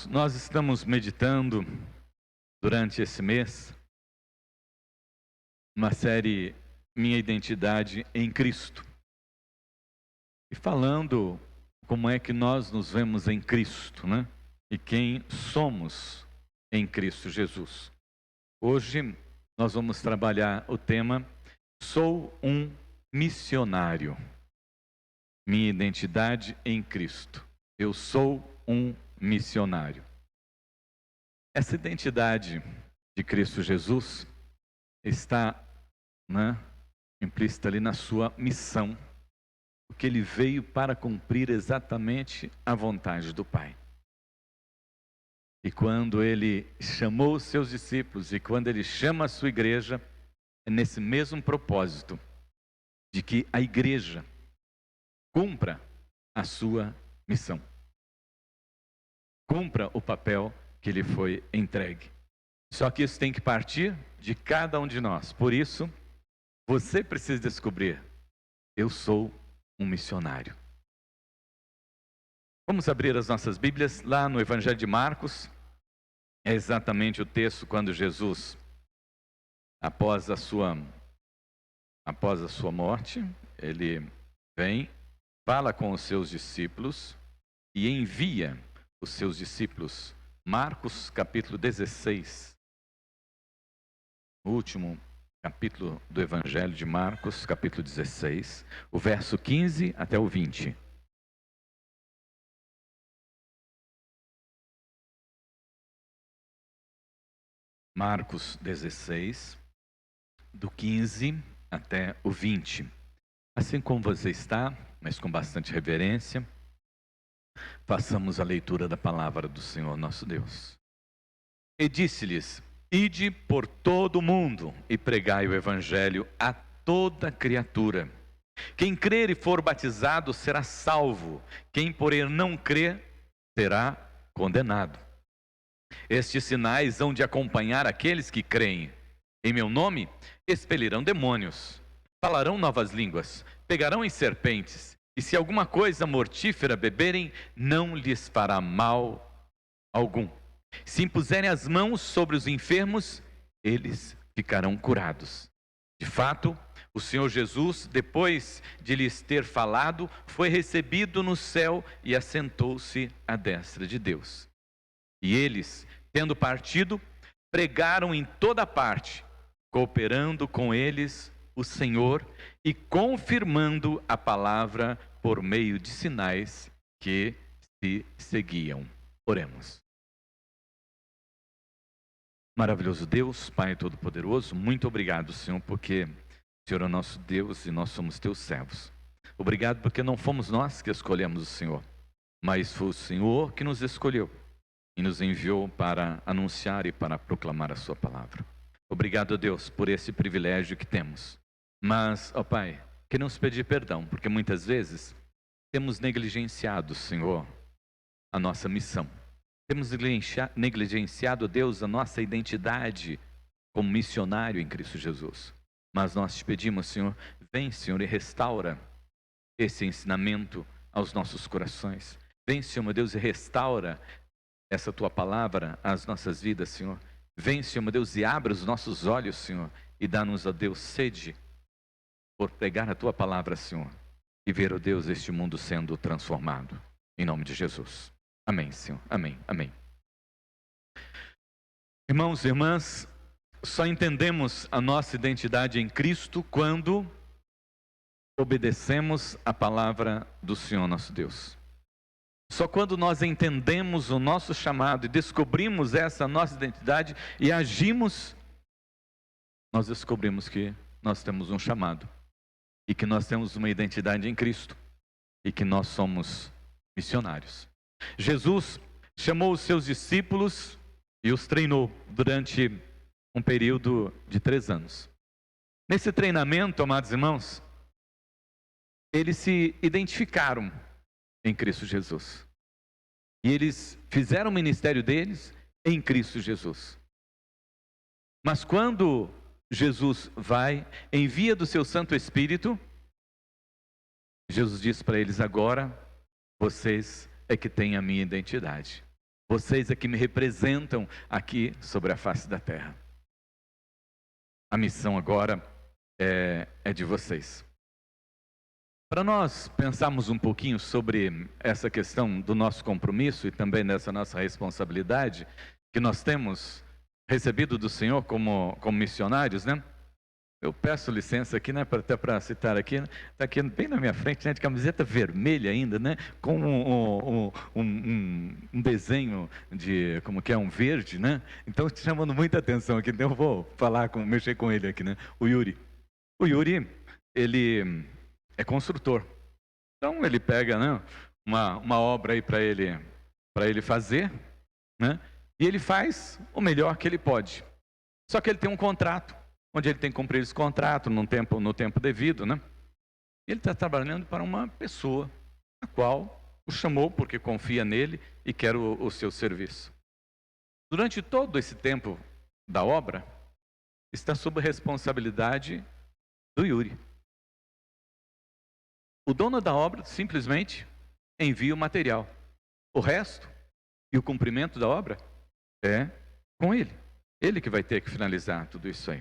Irmãos, nós estamos meditando durante esse mês uma série Minha Identidade em Cristo. E falando como é que nós nos vemos em Cristo, né? E quem somos em Cristo Jesus. Hoje nós vamos trabalhar o tema Sou um missionário. Minha identidade em Cristo. Eu sou um missionário. Essa identidade de Cristo Jesus está, implícita ali na sua missão, porque ele veio para cumprir exatamente a vontade do Pai. E quando ele chamou os seus discípulos e quando ele chama a sua igreja, é nesse mesmo propósito de que a igreja cumpra a sua missão. Cumpra o papel que lhe foi entregue. Só que isso tem que partir de cada um de nós. Por isso, você precisa descobrir: eu sou um missionário. Vamos abrir as nossas Bíblias lá no Evangelho de Marcos. É exatamente o texto quando Jesus, após a sua morte, ele vem, fala com os seus discípulos e envia os seus discípulos. Marcos capítulo 16, o último capítulo do Evangelho de Marcos, capítulo 16, o verso 15 até o 20. Marcos 16, do 15 até o 20. Assim como você está, mas com bastante reverência, façamos a leitura da palavra do Senhor nosso Deus. E disse-lhes: ide por todo o mundo e pregai o evangelho a toda criatura. Quem crer e for batizado será salvo, quem porém não crer será condenado. Estes sinais hão de acompanhar aqueles que creem. Em meu nome expelirão demônios, falarão novas línguas, pegarão em serpentes, e se alguma coisa mortífera beberem, não lhes fará mal algum. Se impuserem as mãos sobre os enfermos, eles ficarão curados. De fato, o Senhor Jesus, depois de lhes ter falado, foi recebido no céu e assentou-se à destra de Deus. E eles, tendo partido, pregaram em toda parte, cooperando com eles o Senhor e confirmando a palavra por meio de sinais que se seguiam. Oremos. Maravilhoso Deus, Pai Todo-Poderoso, muito obrigado, Senhor, porque o Senhor é o nosso Deus e nós somos teus servos. Obrigado porque não fomos nós que escolhemos o Senhor, mas foi o Senhor que nos escolheu e nos enviou para anunciar e para proclamar a sua palavra. Obrigado, Deus, por esse privilégio que temos. Mas, ó Pai, queremos pedir perdão, porque muitas vezes temos negligenciado, Senhor, a nossa missão. Temos negligenciado, Deus, a nossa identidade como missionário em Cristo Jesus. Mas nós te pedimos, Senhor, vem, Senhor, e restaura esse ensinamento aos nossos corações. Vem, Senhor, meu Deus, e restaura essa tua palavra às nossas vidas, Senhor. Vem, Senhor, meu Deus, e abre os nossos olhos, Senhor, e dá-nos, ó Deus, sede por pregar a tua palavra, Senhor, e ver, ó Deus, este mundo sendo transformado. Em nome de Jesus. Amém, Senhor. Amém. Amém. Irmãos e irmãs, só entendemos a nossa identidade em Cristo quando obedecemos a palavra do Senhor nosso Deus. Só quando nós entendemos o nosso chamado e descobrimos essa nossa identidade e agimos, nós descobrimos que nós temos um chamado e que nós temos uma identidade em Cristo e que nós somos missionários. Jesus chamou os seus discípulos e os treinou durante um período de 3 anos. Nesse treinamento, amados irmãos, eles se identificaram em Cristo Jesus. E eles fizeram o ministério deles em Cristo Jesus. Mas quando Jesus vai, envia do seu Santo Espírito, Jesus diz para eles: agora vocês é que têm a minha identidade. Vocês é que me representam aqui sobre a face da terra. A missão agora é de vocês. Para nós pensarmos um pouquinho sobre essa questão do nosso compromisso e também dessa nossa responsabilidade que nós temos recebido do Senhor como missionários, né? Eu peço licença aqui, né, até para citar aqui, está aqui bem na minha frente, né, de camiseta vermelha ainda, né, com um desenho de, como que é, um verde, né? Então, chamando muita atenção aqui, então eu vou mexer com ele aqui, né? O Yuri. O Yuri, ele é construtor. Então, ele pega, né, uma obra aí para ele fazer, né? E ele faz o melhor que ele pode. Só que ele tem um contrato, onde ele tem que cumprir esse contrato no tempo devido, né? Ele está trabalhando para uma pessoa, a qual o chamou porque confia nele e quer o seu serviço. Durante todo esse tempo da obra, está sob a responsabilidade do Yuri. O dono da obra simplesmente envia o material. O resto e o cumprimento da obra é com ele. Ele que vai ter que finalizar tudo isso aí.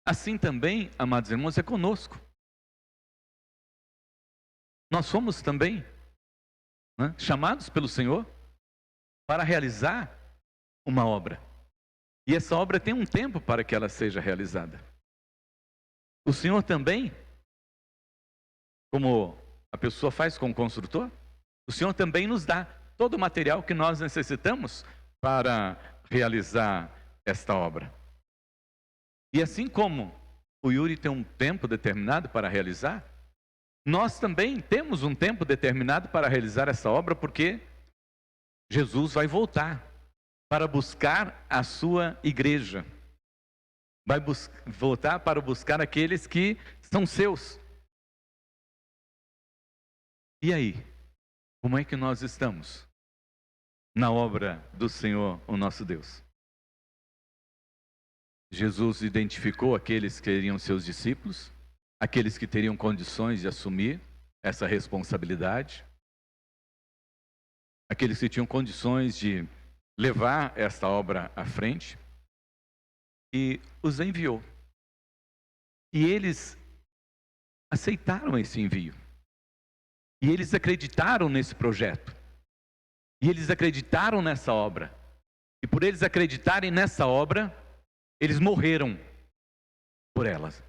Assim também, amados irmãos, é conosco. Nós somos também, né, chamados pelo Senhor para realizar uma obra. E essa obra tem um tempo para que ela seja realizada. O Senhor também, como a pessoa faz com o construtor, o Senhor também nos dá todo o material que nós necessitamos para realizar esta obra. E assim como o Yuri tem um tempo determinado para realizar, nós também temos um tempo determinado para realizar essa obra, porque Jesus vai voltar para buscar a sua igreja. Vai voltar para buscar aqueles que são seus. E aí? Como é que nós estamos na obra do Senhor, o nosso Deus? Jesus identificou aqueles que seriam seus discípulos, aqueles que teriam condições de assumir essa responsabilidade, aqueles que tinham condições de levar esta obra à frente, e os enviou. E eles aceitaram esse envio. E eles acreditaram nesse projeto. E eles acreditaram nessa obra. E por eles acreditarem nessa obra, eles morreram por elas.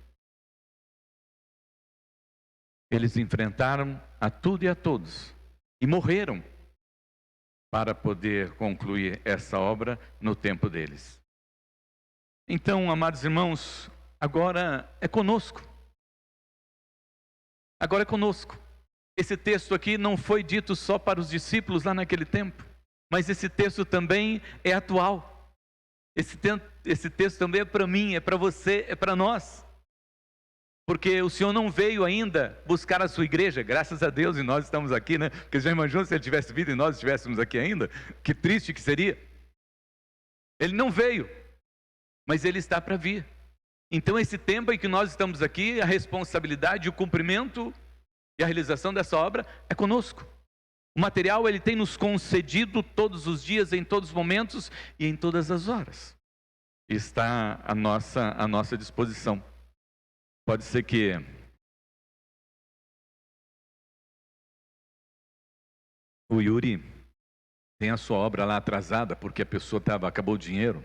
Eles enfrentaram a tudo e a todos. E morreram para poder concluir essa obra no tempo deles. Então, amados irmãos, agora é conosco. Agora é conosco. Esse texto aqui não foi dito só para os discípulos lá naquele tempo, mas esse texto também é atual. Esse texto também é para mim, é para você, é para nós. Porque o Senhor não veio ainda buscar a sua igreja, graças a Deus, e nós estamos aqui, né? Porque já imaginou se ele tivesse vindo e nós estivéssemos aqui ainda? Que triste que seria. Ele não veio, mas ele está para vir. Então esse tempo em que nós estamos aqui, a responsabilidade, o cumprimento e a realização dessa obra é conosco. O material ele tem nos concedido todos os dias, em todos os momentos e em todas as horas. Está à nossa disposição. Pode ser que o Yuri tenha a sua obra lá atrasada porque a pessoa acabou o dinheiro.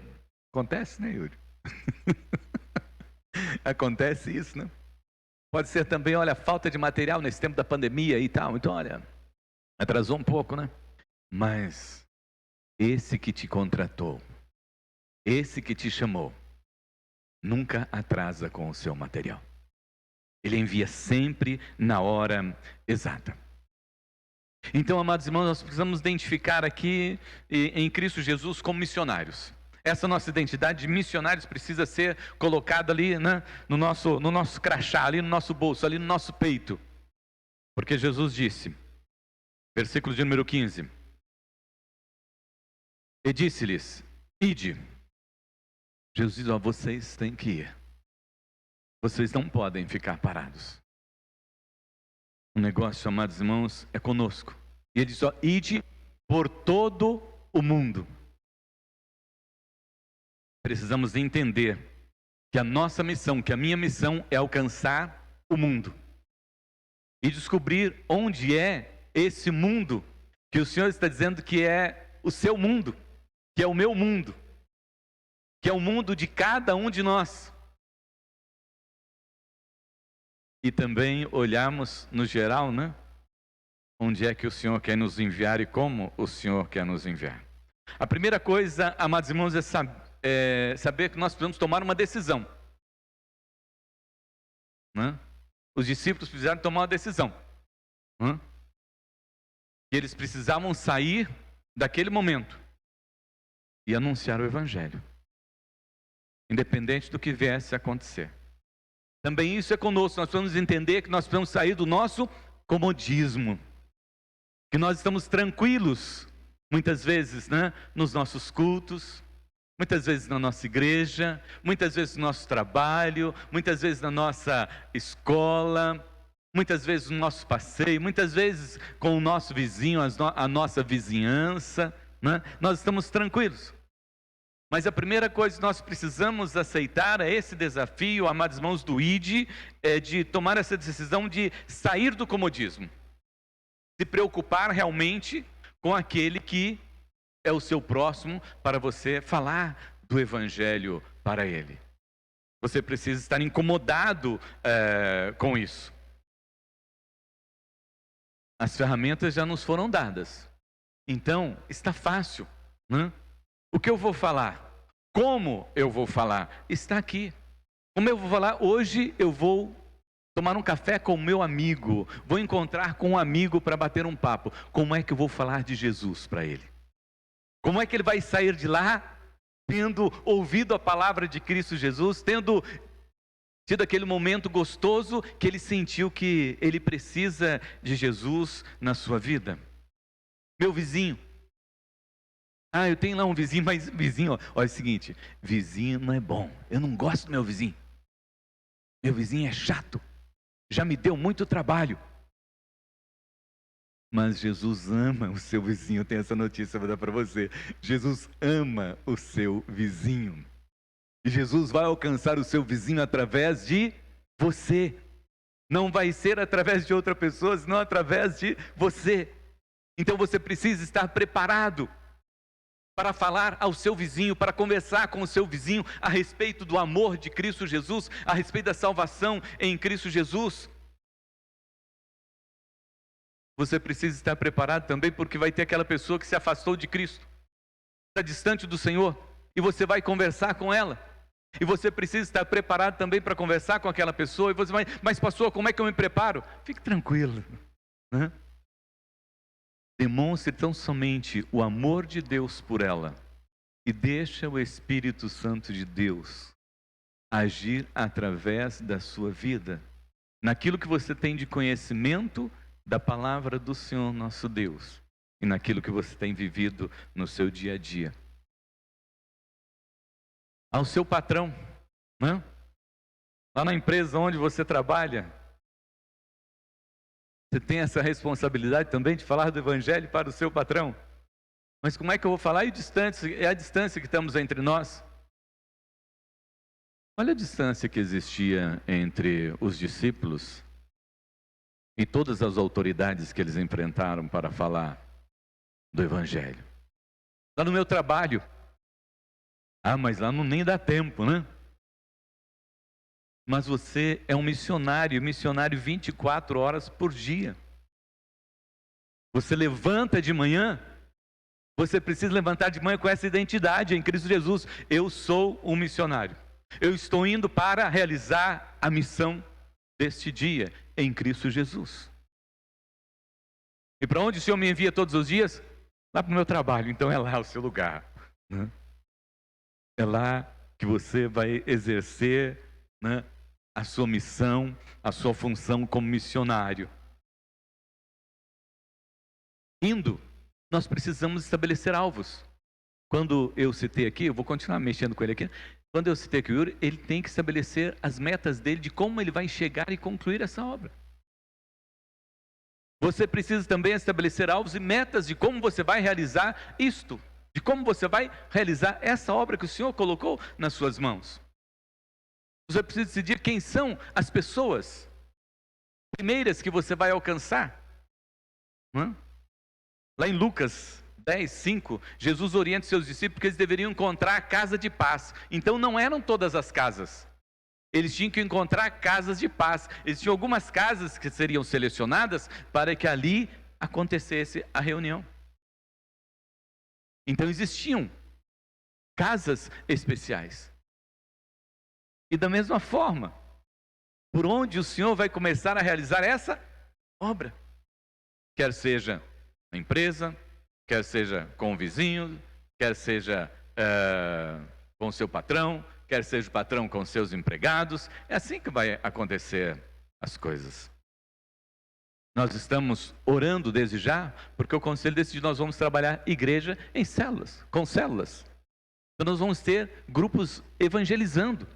Acontece, né, Yuri? Acontece isso, né? Pode ser também, olha, falta de material nesse tempo da pandemia e tal. Então, olha, atrasou um pouco, né? Mas esse que te contratou, esse que te chamou, nunca atrasa com o seu material. Ele envia sempre na hora exata. Então, amados irmãos, nós precisamos identificar aqui em Cristo Jesus como missionários. Essa nossa identidade de missionários precisa ser colocada ali, né, no nosso crachá, ali no nosso bolso, ali no nosso peito. Porque Jesus disse, versículo de número 15, e disse-lhes, ide. Jesus diz, ó, vocês têm que ir. Vocês não podem ficar parados. O negócio, amados irmãos, é conosco. E ele diz, ó, ide por todo o mundo. Precisamos entender que a nossa missão, que a minha missão é alcançar o mundo. E descobrir onde é esse mundo que o Senhor está dizendo que é o seu mundo, que é o meu mundo, que é o mundo de cada um de nós. E também olharmos no geral, né? Onde é que o Senhor quer nos enviar e como o Senhor quer nos enviar. A primeira coisa, amados irmãos, é saber que nós precisamos tomar uma decisão. Né? Os discípulos precisaram tomar uma decisão. Né? E eles precisavam sair daquele momento e anunciar o Evangelho, independente do que viesse a acontecer. Também isso é conosco. Nós precisamos entender que nós precisamos sair do nosso comodismo, que nós estamos tranquilos, muitas vezes, né, nos nossos cultos, muitas vezes na nossa igreja, muitas vezes no nosso trabalho, muitas vezes na nossa escola, muitas vezes no nosso passeio, muitas vezes com o nosso vizinho, a nossa vizinhança, né? Nós estamos tranquilos. Mas a primeira coisa que nós precisamos aceitar é esse desafio, amados irmãos, do ID, é de tomar essa decisão de sair do comodismo, se preocupar realmente com aquele que é o seu próximo, para você falar do Evangelho para ele. Você precisa estar incomodado com isso. As ferramentas já nos foram dadas, então está fácil, né? O que eu vou falar? Como eu vou falar? Está aqui. Como eu vou falar? Hoje eu vou tomar um café com o meu amigo, vou encontrar com um amigo para bater um papo. Como é que eu vou falar de Jesus para ele? Como é que ele vai sair de lá, tendo ouvido a palavra de Cristo Jesus, tendo tido aquele momento gostoso que ele sentiu que ele precisa de Jesus na sua vida? Meu vizinho. Eu tenho lá um vizinho, mas vizinho, olha é o seguinte, vizinho não é bom, eu não gosto do meu vizinho é chato, já me deu muito trabalho. Mas Jesus ama o seu vizinho, eu tenho essa notícia para dar para você, Jesus ama o seu vizinho, e Jesus vai alcançar o seu vizinho através de você, não vai ser através de outra pessoa, senão através de você. Então você precisa estar preparado para falar ao seu vizinho, para conversar com o seu vizinho a respeito do amor de Cristo Jesus, a respeito da salvação em Cristo Jesus. Você precisa estar preparado também, porque vai ter aquela pessoa que se afastou de Cristo, está distante do Senhor, e você vai conversar com ela. E você precisa estar preparado também para conversar com aquela pessoa. E você vai, mas pastor, como é que eu me preparo? Fique tranquilo, né? Demonstre tão somente o amor de Deus por ela e deixa o Espírito Santo de Deus agir através da sua vida, naquilo que você tem de conhecimento da palavra do Senhor nosso Deus e naquilo que você tem vivido no seu dia a dia. Ao seu patrão, né? Lá na empresa onde você trabalha, você tem essa responsabilidade também de falar do Evangelho para o seu patrão. Mas como é que eu vou falar? É a distância que estamos entre nós. Olha a distância que existia entre os discípulos e todas as autoridades que eles enfrentaram para falar do Evangelho. Lá no meu trabalho, mas lá não nem dá tempo, né? Mas você é um missionário 24 horas por dia. Você levanta de manhã, você precisa levantar de manhã com essa identidade em Cristo Jesus. Eu sou um missionário. Eu estou indo para realizar a missão deste dia em Cristo Jesus. E para onde o Senhor me envia todos os dias? Lá para o meu trabalho. Então é lá o seu lugar, né? É lá que você vai exercer, né, a sua missão, a sua função como missionário. Indo, nós precisamos estabelecer alvos. Quando eu citei aqui, eu vou continuar mexendo com ele aqui. Quando eu citei aqui o Yuri, ele tem que estabelecer as metas dele de como ele vai chegar e concluir essa obra. Você precisa também estabelecer alvos e metas de como você vai realizar isto, de como você vai realizar essa obra que o Senhor colocou nas suas mãos. Você precisa decidir quem são as pessoas primeiras que você vai alcançar. Não é? Lá em Lucas 10, 5, Jesus orienta seus discípulos que eles deveriam encontrar a casa de paz. Então não eram todas as casas. Eles tinham que encontrar casas de paz. Existiam algumas casas que seriam selecionadas para que ali acontecesse a reunião. Então existiam casas especiais. E da mesma forma, por onde o Senhor vai começar a realizar essa obra? Quer seja na empresa, quer seja com o vizinho, quer seja com o seu patrão, quer seja o patrão com seus empregados. É assim que vai acontecer as coisas. Nós estamos orando desde já, porque o conselho decidiu que nós vamos trabalhar igreja em células, com células. Então nós vamos ter grupos evangelizando.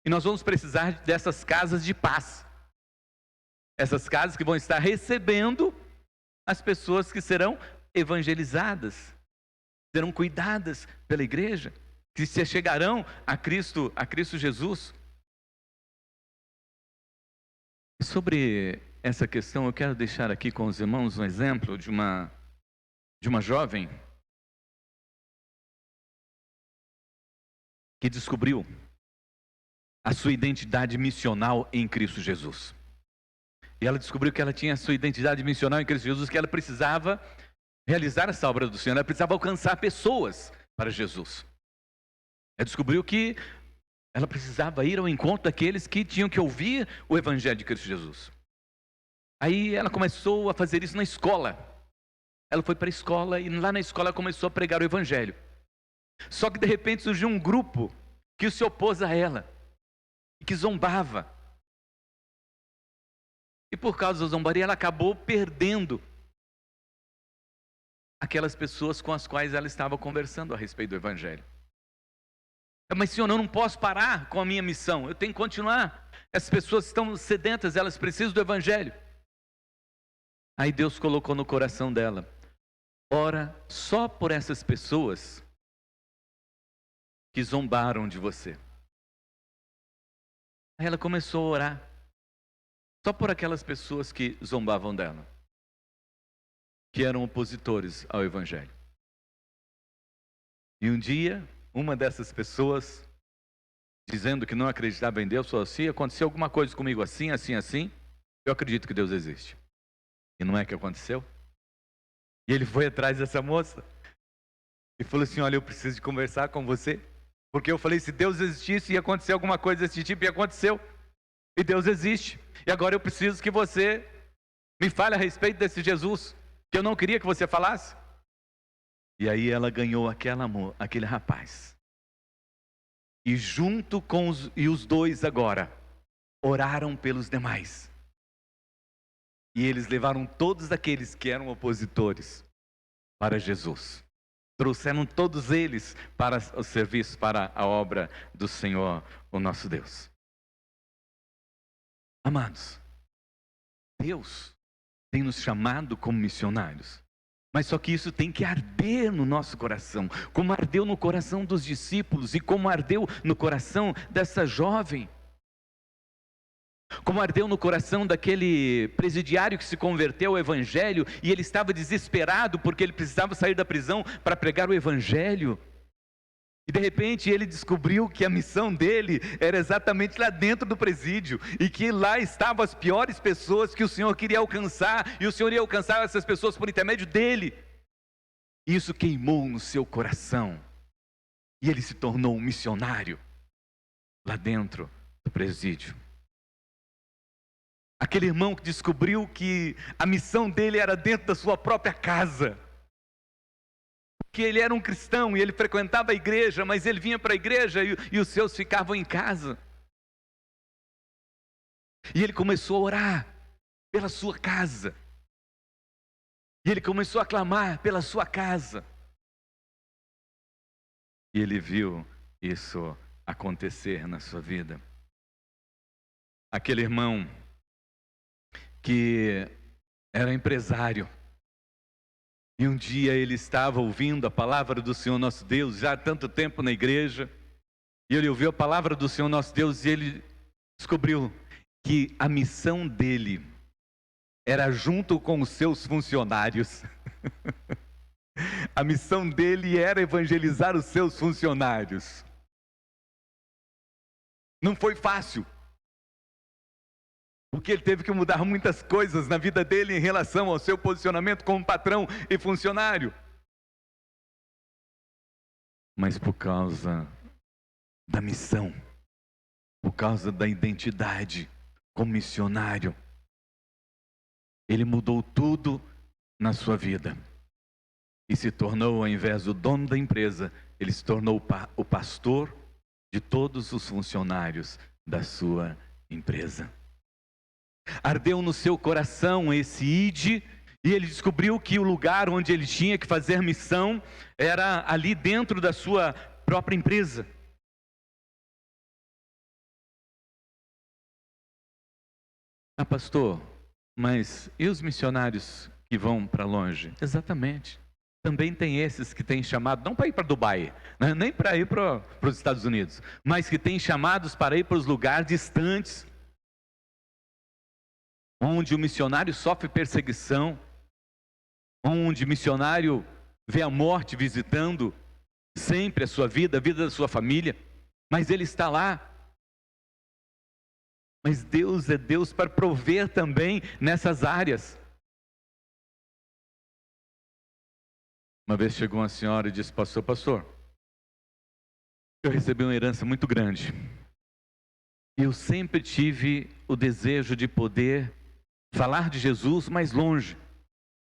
E nós vamos precisar dessas casas de paz. Essas casas que vão estar recebendo as pessoas que serão evangelizadas, serão cuidadas pela igreja, que se chegarão a Cristo Jesus. E sobre essa questão, eu quero deixar aqui com os irmãos um exemplo de uma jovem que descobriu a sua identidade missional em Cristo Jesus. E ela descobriu que ela tinha a sua identidade missional em Cristo Jesus, que ela precisava realizar essa obra do Senhor, ela precisava alcançar pessoas para Jesus. Ela descobriu que ela precisava ir ao encontro daqueles que tinham que ouvir o Evangelho de Cristo Jesus. Aí ela começou a fazer isso na escola. Ela foi para a escola e lá na escola ela começou a pregar o Evangelho. Só que de repente surgiu um grupo que se opôs a ela, e que zombava. E por causa da zombaria ela acabou perdendo aquelas pessoas com as quais ela estava conversando a respeito do Evangelho. Mas Senhor, eu não posso parar com a minha missão, eu tenho que continuar. Essas pessoas estão sedentas, elas precisam do Evangelho. Aí Deus colocou no coração dela: ora só por essas pessoas que zombaram de você. Aí ela começou a orar só por aquelas pessoas que zombavam dela, que eram opositores ao Evangelho. E um dia, uma dessas pessoas, dizendo que não acreditava em Deus, falou assim: aconteceu alguma coisa comigo assim, assim, assim, eu acredito que Deus existe. E não é que aconteceu? E ele foi atrás dessa moça e falou assim: olha, eu preciso de conversar com você, porque eu falei, se Deus existisse, ia acontecer alguma coisa desse tipo, e aconteceu. E Deus existe. E agora eu preciso que você me fale a respeito desse Jesus, que eu não queria que você falasse. E aí ela ganhou aquele rapaz. E junto com os dois agora, oraram pelos demais. E eles levaram todos aqueles que eram opositores para Jesus. Trouxeram todos eles para o serviço, para a obra do Senhor, o nosso Deus. Amados, Deus tem nos chamado como missionários, mas só que isso tem que arder no nosso coração, como ardeu no coração dos discípulos e como ardeu no coração dessa jovem, como ardeu no coração daquele presidiário que se converteu ao Evangelho e ele estava desesperado porque ele precisava sair da prisão para pregar o Evangelho. E de repente ele descobriu que a missão dele era exatamente lá dentro do presídio, e que lá estavam as piores pessoas que o Senhor queria alcançar, e o Senhor ia alcançar essas pessoas por intermédio dele. Isso queimou no seu coração, e ele se tornou um missionário lá dentro do presídio. Aquele irmão que descobriu que a missão dele era dentro da sua própria casa, que ele era um cristão e ele frequentava a igreja, mas ele vinha para a igreja e os seus ficavam em casa. E ele começou a orar pela sua casa. E ele começou a clamar pela sua casa. E ele viu isso acontecer na sua vida. Aquele irmão que era empresário. E um dia ele estava ouvindo a palavra do Senhor nosso Deus, já há tanto tempo na igreja, e ele ouviu a palavra do Senhor nosso Deus e ele descobriu que a missão dele era junto com os seus funcionários. A missão dele era evangelizar os seus funcionários. Não foi fácil, porque ele teve que mudar muitas coisas na vida dele em relação ao seu posicionamento como patrão e funcionário. Mas por causa da missão, por causa da identidade como missionário, ele mudou tudo na sua vida. E se tornou, ao invés do dono da empresa, ele se tornou o pastor de todos os funcionários da sua empresa. Ardeu no seu coração esse ide, e ele descobriu que o lugar onde ele tinha que fazer missão era ali dentro da sua própria empresa. Ah, pastor, mas e os missionários que vão para longe? Exatamente. Também tem esses que têm chamado, não para ir para Dubai, né? Nem para ir para os Estados Unidos, mas que têm chamados para ir para os lugares distantes, onde o missionário sofre perseguição, onde o missionário vê a morte visitando sempre a sua vida, a vida da sua família, mas ele está lá. Mas Deus é Deus para prover também nessas áreas. Uma vez chegou uma senhora e disse: pastor, eu recebi uma herança muito grande. E eu sempre tive o desejo de poder falar de Jesus mais longe,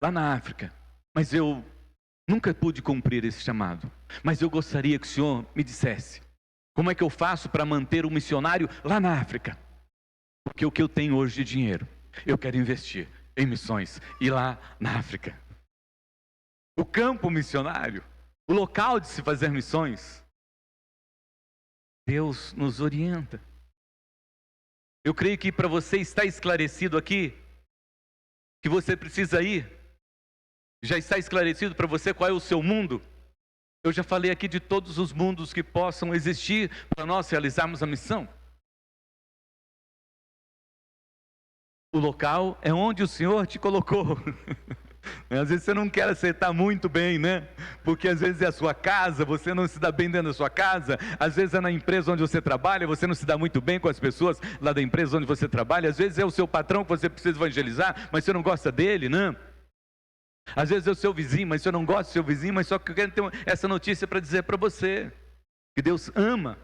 lá na África. Mas eu nunca pude cumprir esse chamado. Mas eu gostaria que o senhor me dissesse, como é que eu faço para manter um missionário lá na África? Porque o que eu tenho hoje de dinheiro, eu quero investir em missões e lá na África. O campo missionário, o local de se fazer missões, Deus nos orienta. Eu creio que para você está esclarecido aqui, que você precisa ir, já está esclarecido para você qual é o seu mundo. Eu já falei aqui de todos os mundos que possam existir para nós realizarmos a missão. O local é onde o Senhor te colocou. Às vezes você não quer aceitar muito bem, né? Porque às vezes é a sua casa, você não se dá bem dentro da sua casa. Às vezes é na empresa onde você trabalha, você não se dá muito bem com as pessoas lá da empresa onde você trabalha. Às vezes é o seu patrão que você precisa evangelizar, mas você não gosta dele, né? Às vezes é o seu vizinho, mas você não gosta do seu vizinho. Mas só que eu quero ter essa notícia para dizer para você, que Deus ama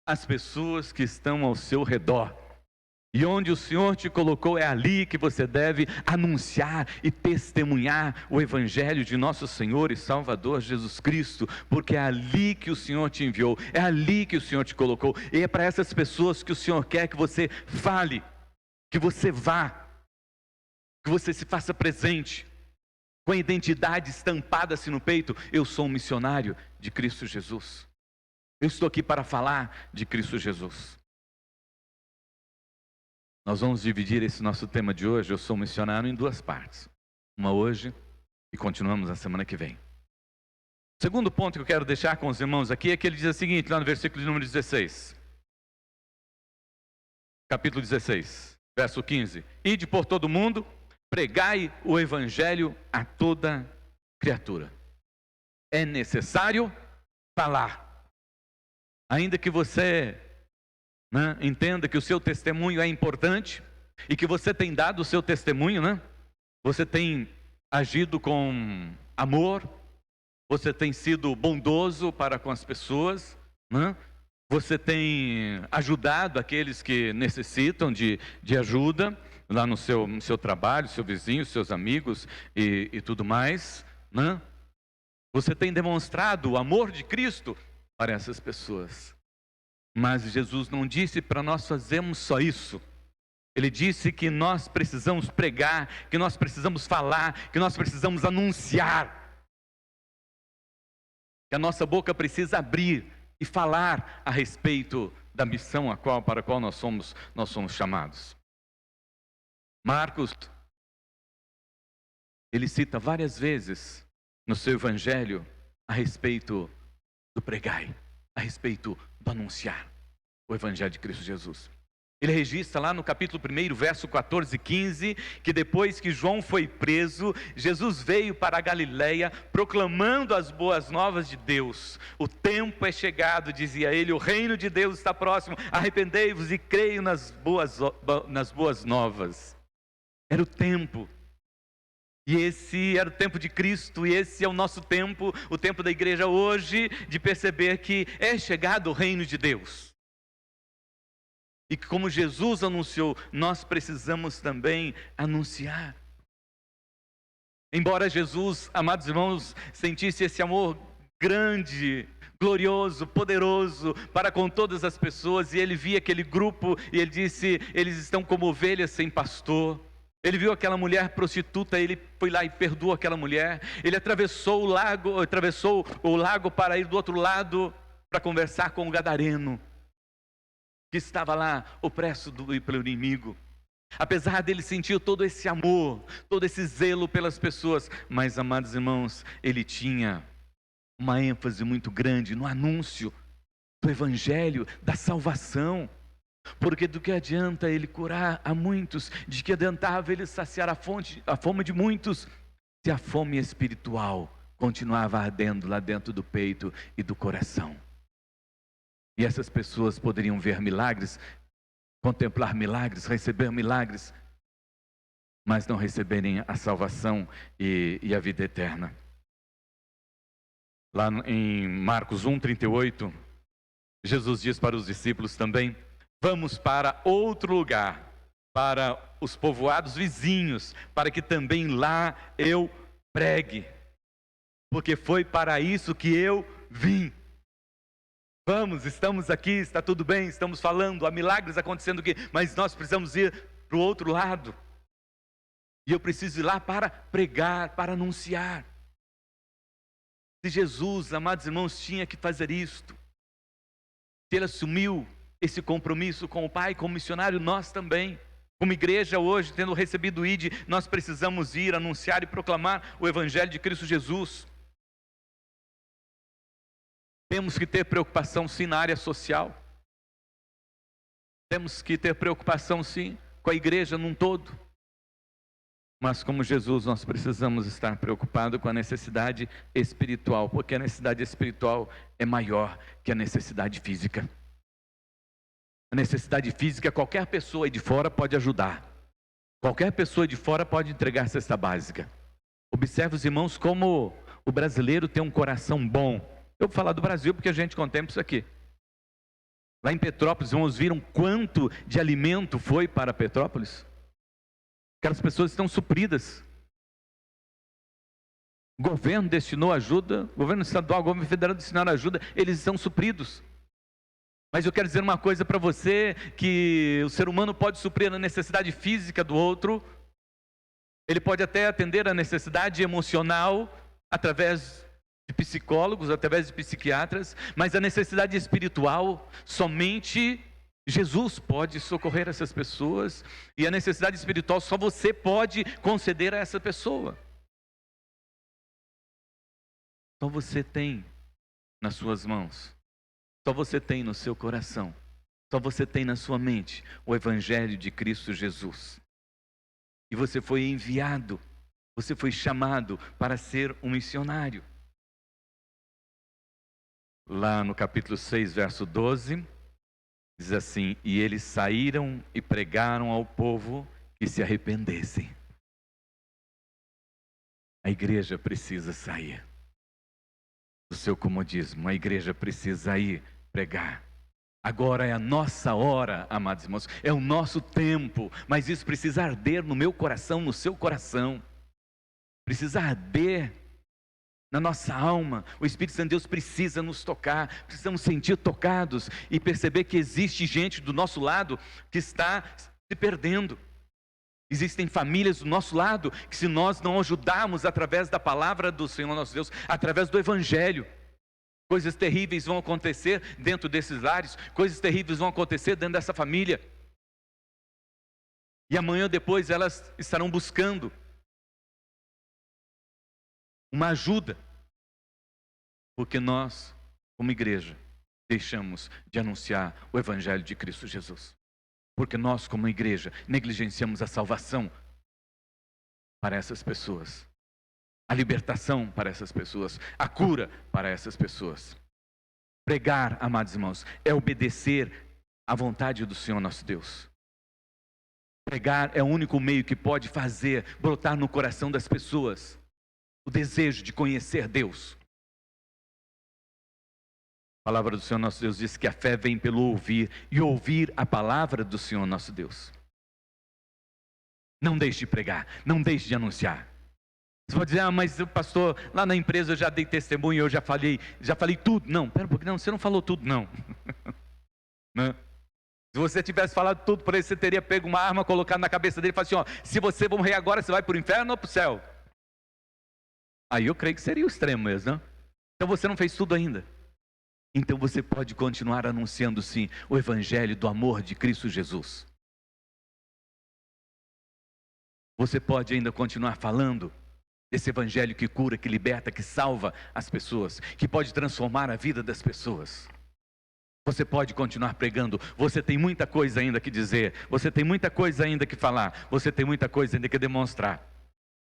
as pessoas que estão ao seu redor. E onde o Senhor te colocou, é ali que você deve anunciar e testemunhar o Evangelho de nosso Senhor e Salvador Jesus Cristo, porque é ali que o Senhor te enviou, é ali que o Senhor te colocou, e é para essas pessoas que o Senhor quer que você fale, que você vá, que você se faça presente, com a identidade estampada-se no peito: eu sou um missionário de Cristo Jesus, eu estou aqui para falar de Cristo Jesus. Nós vamos dividir esse nosso tema de hoje, eu sou missionário, em duas partes. Uma hoje e continuamos na semana que vem. O segundo ponto que eu quero deixar com os irmãos aqui é que ele diz o seguinte, lá no versículo de número 16. Capítulo 16, verso 15. Ide por todo mundo, pregai o evangelho a toda criatura. É necessário falar. Ainda que você entenda que o seu testemunho é importante e que você tem dado o seu testemunho, Você tem agido com amor, você tem sido bondoso para com as pessoas, Você tem ajudado aqueles que necessitam de ajuda lá no seu trabalho, seu vizinho, seus amigos e tudo mais, Você tem demonstrado o amor de Cristo para essas pessoas. Mas Jesus não disse para nós fazermos só isso. Ele disse que nós precisamos pregar, que nós precisamos falar, que nós precisamos anunciar. Que a nossa boca precisa abrir e falar a respeito da missão para a qual nós somos chamados. Marcos ele cita várias vezes no seu evangelho a respeito do pregai, a respeito do anunciar o evangelho de Cristo Jesus. Ele registra lá no capítulo 1, verso 14 e 15, que depois que João foi preso, Jesus veio para a Galileia proclamando as boas novas de Deus. O tempo é chegado, dizia ele, o reino de Deus está próximo, arrependei-vos e creiam nas boas novas. Era o tempo. E esse era o tempo de Cristo, e esse é o nosso tempo, o tempo da igreja hoje, de perceber que é chegado o reino de Deus. E que como Jesus anunciou, nós precisamos também anunciar. Embora Jesus, amados irmãos, sentisse esse amor grande, glorioso, poderoso para com todas as pessoas, e ele via aquele grupo, e ele disse, eles estão como ovelhas sem pastor. Ele viu aquela mulher prostituta, ele foi lá e perdoou aquela mulher. Ele atravessou o lago para ir do outro lado, para conversar com o gadareno, que estava lá opresso pelo inimigo. Apesar dele sentir todo esse amor, todo esse zelo pelas pessoas, mas, amados irmãos, ele tinha uma ênfase muito grande no anúncio do evangelho, da salvação. Porque do que adianta ele curar a muitos, de que adiantava ele saciar a fome de muitos, se a fome espiritual continuava ardendo lá dentro do peito e do coração. E essas pessoas poderiam ver milagres, contemplar milagres, receber milagres, mas não receberem a salvação e a vida eterna. Lá em Marcos 1:38, Jesus diz para os discípulos também: vamos para outro lugar, para os povoados vizinhos, para que também lá eu pregue, porque foi para isso que eu vim. Vamos, estamos aqui, está tudo bem, estamos falando, há milagres acontecendo aqui, mas nós precisamos ir para o outro lado. E eu preciso ir lá para pregar, para anunciar. Se Jesus, amados irmãos, tinha que fazer isto, se ele assumiu esse compromisso com o Pai, como missionário, nós também, como igreja hoje, tendo recebido o ID, nós precisamos ir anunciar e proclamar o Evangelho de Cristo Jesus. Temos que ter preocupação sim na área social, temos que ter preocupação sim com a igreja num todo, mas como Jesus nós precisamos estar preocupados com a necessidade espiritual, porque a necessidade espiritual é maior que a necessidade física. A necessidade física, qualquer pessoa aí de fora pode ajudar. Qualquer pessoa de fora pode entregar a cesta básica. Observe os irmãos como o brasileiro tem um coração bom. Eu vou falar do Brasil porque a gente contempla isso aqui. Lá em Petrópolis, irmãos, viram quanto de alimento foi para Petrópolis? Aquelas pessoas estão supridas. O governo destinou ajuda, o governo estadual, o governo federal destinaram ajuda, eles estão supridos. Mas eu quero dizer uma coisa para você, que o ser humano pode suprir a necessidade física do outro, ele pode até atender a necessidade emocional, através de psicólogos, através de psiquiatras, mas a necessidade espiritual, somente Jesus pode socorrer essas pessoas, e a necessidade espiritual só você pode conceder a essa pessoa. Só você tem nas suas mãos, só você tem no seu coração, só você tem na sua mente o Evangelho de Cristo Jesus. E você foi enviado, você foi chamado para ser um missionário. Lá no capítulo 6, verso 12, diz assim: e eles saíram e pregaram ao povo que se arrependessem. A igreja precisa sair do seu comodismo, a igreja precisa ir pregar. Agora é a nossa hora, amados irmãos, é o nosso tempo, mas isso precisa arder no meu coração, no seu coração, precisa arder na nossa alma. O Espírito Santo de Deus precisa nos tocar, precisamos sentir tocados e perceber que existe gente do nosso lado que está se perdendo. Existem famílias do nosso lado que, se nós não ajudarmos através da palavra do Senhor nosso Deus, através do Evangelho, coisas terríveis vão acontecer dentro desses lares, coisas terríveis vão acontecer dentro dessa família. E amanhã depois elas estarão buscando uma ajuda, porque nós, como igreja, deixamos de anunciar o Evangelho de Cristo Jesus. Porque nós, como igreja, negligenciamos a salvação para essas pessoas, a libertação para essas pessoas, a cura para essas pessoas. Pregar, amados irmãos, é obedecer à vontade do Senhor nosso Deus. Pregar é o único meio que pode fazer brotar no coração das pessoas o desejo de conhecer Deus. A palavra do Senhor nosso Deus diz que a fé vem pelo ouvir, e ouvir a palavra do Senhor nosso Deus. Não deixe de pregar, não deixe de anunciar. Você pode dizer, mas pastor, lá na empresa eu já dei testemunho, eu já falei tudo. Não, pera um pouquinho, não, você não falou tudo não. Não. Se você tivesse falado tudo para ele, você teria pego uma arma, colocado na cabeça dele e falado assim, ó, se você morrer agora, você vai para o inferno ou para o céu? Aí eu creio que seria o extremo mesmo, não? Então você não fez tudo ainda. Então você pode continuar anunciando sim o Evangelho do amor de Cristo Jesus. Você pode ainda continuar falando desse Evangelho que cura, que liberta, que salva as pessoas, que pode transformar a vida das pessoas. Você pode continuar pregando, você tem muita coisa ainda que dizer, você tem muita coisa ainda que falar, você tem muita coisa ainda que demonstrar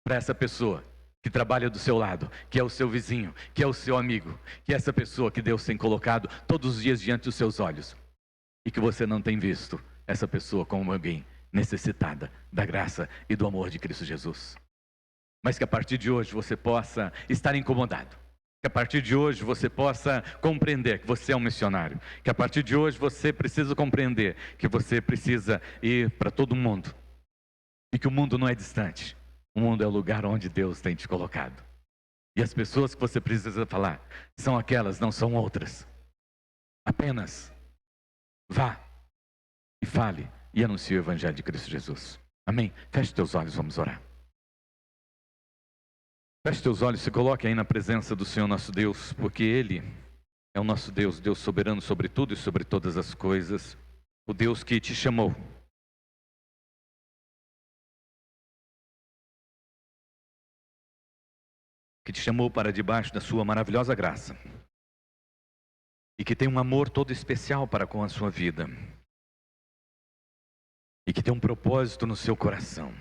para essa pessoa que trabalha do seu lado, que é o seu vizinho, que é o seu amigo, que é essa pessoa que Deus tem colocado todos os dias diante dos seus olhos e que você não tem visto essa pessoa como alguém necessitada da graça e do amor de Cristo Jesus. Mas que a partir de hoje você possa estar incomodado, que a partir de hoje você possa compreender que você é um missionário, que a partir de hoje você precisa compreender que você precisa ir para todo mundo e que o mundo não é distante, o mundo é o lugar onde Deus tem te colocado. E as pessoas que você precisa falar são aquelas, não são outras. Apenas vá e fale e anuncie o Evangelho de Cristo Jesus. Amém? Feche teus olhos, vamos orar. Feche teus olhos, se coloque aí na presença do Senhor nosso Deus, porque Ele é o nosso Deus, Deus soberano sobre tudo e sobre todas as coisas, o Deus que te chamou. Que te chamou para debaixo da sua maravilhosa graça. E que tem um amor todo especial para com a sua vida. E que tem um propósito no seu coração.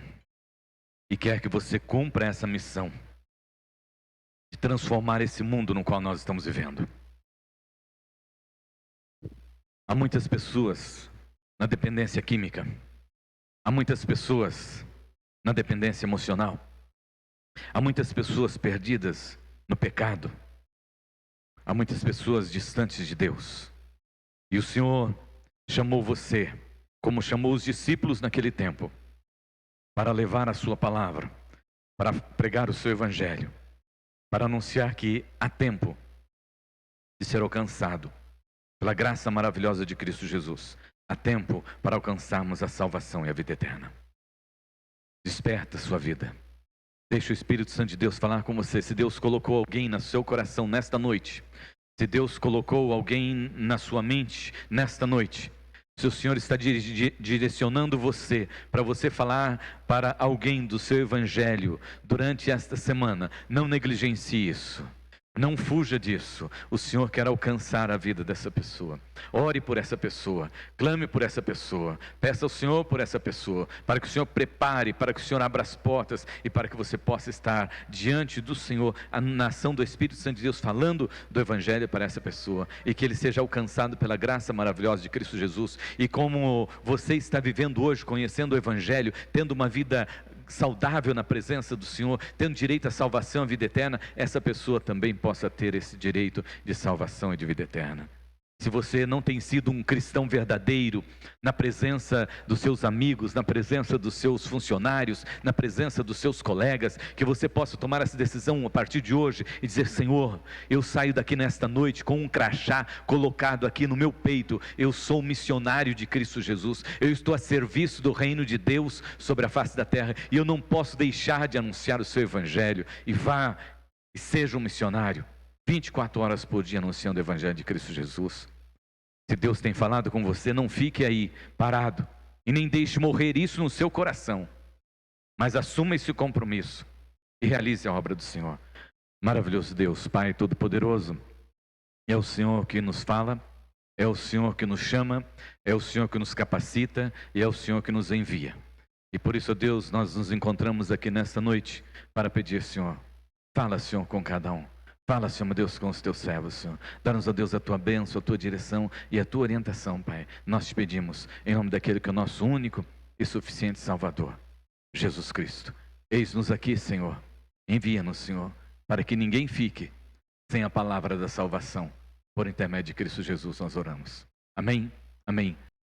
E quer que você cumpra essa missão de transformar esse mundo no qual nós estamos vivendo. Há muitas pessoas na dependência química. Há muitas pessoas na dependência emocional. Há muitas pessoas perdidas no pecado. Há muitas pessoas distantes de Deus. E o Senhor chamou você, como chamou os discípulos naquele tempo, para levar a sua palavra, para pregar o seu evangelho, para anunciar que há tempo de ser alcançado pela graça maravilhosa de Cristo Jesus. Há tempo para alcançarmos a salvação e a vida eterna. Desperta a sua vida. Deixa o Espírito Santo de Deus falar com você. Se Deus colocou alguém no seu coração nesta noite, se Deus colocou alguém na sua mente nesta noite, se o Senhor está direcionando você para você falar para alguém do seu evangelho durante esta semana, não negligencie isso. Não fuja disso. O Senhor quer alcançar a vida dessa pessoa. Ore por essa pessoa, clame por essa pessoa, peça ao Senhor por essa pessoa, para que o Senhor prepare, para que o Senhor abra as portas e para que você possa estar diante do Senhor, na ação do Espírito Santo de Deus, falando do Evangelho para essa pessoa, e que ele seja alcançado pela graça maravilhosa de Cristo Jesus. E como você está vivendo hoje, conhecendo o Evangelho, tendo uma vida saudável na presença do Senhor, tendo direito à salvação e à vida eterna, essa pessoa também possa ter esse direito de salvação e de vida eterna. Se você não tem sido um cristão verdadeiro, na presença dos seus amigos, na presença dos seus funcionários, na presença dos seus colegas, que você possa tomar essa decisão a partir de hoje e dizer: Senhor, eu saio daqui nesta noite com um crachá colocado aqui no meu peito. Eu sou missionário de Cristo Jesus, eu estou a serviço do reino de Deus sobre a face da terra, e eu não posso deixar de anunciar o seu evangelho. E vá e seja um missionário 24 horas por dia anunciando o Evangelho de Cristo Jesus. Se Deus tem falado com você, não fique aí parado e nem deixe morrer isso no seu coração, mas assuma esse compromisso e realize a obra do Senhor. Maravilhoso Deus, Pai Todo-Poderoso, é o Senhor que nos fala, é o Senhor que nos chama, é o Senhor que nos capacita e é o Senhor que nos envia. E por isso, Deus, nós nos encontramos aqui nesta noite para pedir, Senhor, fala, Senhor, com cada um. Fala, Senhor, meu Deus, com os teus servos, Senhor. Dá-nos, ó Deus, a tua bênção, a tua direção e a tua orientação, Pai. Nós te pedimos, em nome daquele que é o nosso único e suficiente Salvador, Jesus Cristo. Eis-nos aqui, Senhor. Envia-nos, Senhor, para que ninguém fique sem a palavra da salvação. Por intermédio de Cristo Jesus nós oramos. Amém, amém